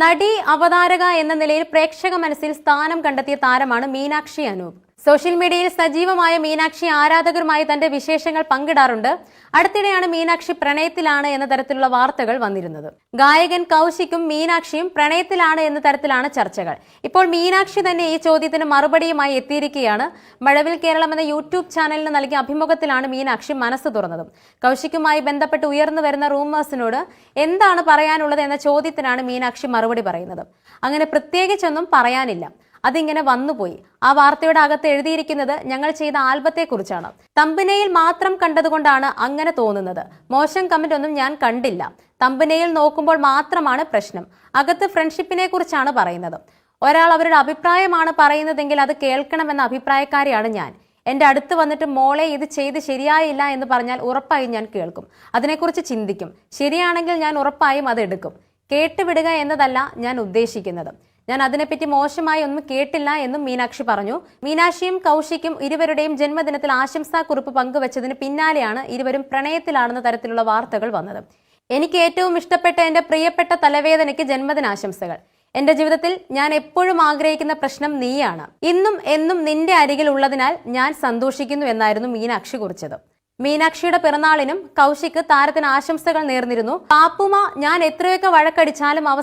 നടി അവതാരക എന്ന നിലയിൽ പ്രേക്ഷക മനസ്സിൽ സ്ഥാനം കണ്ടെത്തിയ താരമാണ് മീനാക്ഷി അനൂപ്. സോഷ്യൽ മീഡിയയിൽ സജീവമായ മീനാക്ഷി ആരാധകരുമായി തന്റെ വിശേഷങ്ങൾ പങ്കിടാറുണ്ട്. അടുത്തിടെയാണ് മീനാക്ഷി പ്രണയത്തിലാണ് എന്ന തരത്തിലുള്ള വാർത്തകൾ വന്നിരുന്നത്. ഗായകൻ കൗശിക്കും മീനാക്ഷിയും പ്രണയത്തിലാണ് എന്ന തരത്തിലാണ് ചർച്ചകൾ. ഇപ്പോൾ മീനാക്ഷി തന്നെ ഈ ചോദ്യത്തിന് മറുപടിയുമായി എത്തിയിരിക്കുകയാണ്. മഴവിൽ കേരളം എന്ന യൂട്യൂബ് ചാനലിന് നൽകിയ അഭിമുഖത്തിലാണ് മീനാക്ഷി മനസ്സ് തുറന്നത്. കൗശിക്കുമായി ബന്ധപ്പെട്ട് ഉയർന്നു വരുന്ന റൂമേഴ്സിനോട് എന്താണ് പറയാനുള്ളത് എന്ന ചോദ്യത്തിനാണ് മീനാക്ഷി മറുപടി പറയുന്നത്. അങ്ങനെ പ്രത്യേകിച്ചൊന്നും പറയാനില്ല, അതിങ്ങനെ വന്നുപോയി. ആ വാർത്തയുടെ അകത്ത് എഴുതിയിരിക്കുന്നത് ഞങ്ങൾ ചെയ്ത ആൽബത്തെക്കുറിച്ചാണ്. തമ്പനയിൽ മാത്രം കണ്ടതുകൊണ്ടാണ് അങ്ങനെ തോന്നുന്നത്. മോശം കമന്റ് ഒന്നും ഞാൻ കണ്ടില്ല. തമ്പനയിൽ നോക്കുമ്പോൾ മാത്രമാണ് പ്രശ്നം. അകത്ത് ഫ്രണ്ട്ഷിപ്പിനെ കുറിച്ചാണ് പറയുന്നത്. ഒരാൾ അവരുടെ അഭിപ്രായമാണ് പറയുന്നതെങ്കിൽ അത് കേൾക്കണമെന്ന അഭിപ്രായക്കാരിയാണ് ഞാൻ. എന്റെ അടുത്ത് വന്നിട്ട് മോളെ ഇത് ചെയ്ത് ശരിയായില്ല എന്ന് പറഞ്ഞാൽ ഉറപ്പായും ഞാൻ കേൾക്കും, അതിനെക്കുറിച്ച് ചിന്തിക്കും. ശരിയാണെങ്കിൽ ഞാൻ ഉറപ്പായും അത് എടുക്കും. കേട്ടുവിടുക എന്നതല്ല ഞാൻ ഉദ്ദേശിക്കുന്നത്. ഞാൻ അതിനെപ്പറ്റി മോശമായി ഒന്നും കേട്ടില്ല എന്നും മീനാക്ഷി പറഞ്ഞു. മീനാക്ഷിയും കൗശിക്കും ഇരുവരുടെയും ജന്മദിനത്തിൽ ആശംസാക്കുറിപ്പ് പങ്കുവച്ചതിന് പിന്നാലെയാണ് ഇരുവരും പ്രണയത്തിലാണെന്ന തരത്തിലുള്ള വാർത്തകൾ വന്നത്. എനിക്ക് ഏറ്റവും ഇഷ്ടപ്പെട്ട എന്റെ പ്രിയപ്പെട്ട തലവേദനയ്ക്ക് ജന്മദിനാശംസകൾ. എന്റെ ജീവിതത്തിൽ ഞാൻ എപ്പോഴും ആഗ്രഹിക്കുന്ന പ്രശ്നം നീയാണ്. ഇന്നും എന്നും നിന്റെ അരികിൽ ഉള്ളതിനാൽ ഞാൻ സന്തോഷിക്കുന്നു എന്നായിരുന്നു മീനാക്ഷി കുറിച്ചത്. മീനാക്ഷിയുടെ പിറന്നാളിനും കൗശിക് താരത്തിന് ആശംസകൾ നേർന്നിരുന്നു. പാപ്പുമ ഞാൻ എത്രയൊക്കെ വഴക്കടിച്ചാലും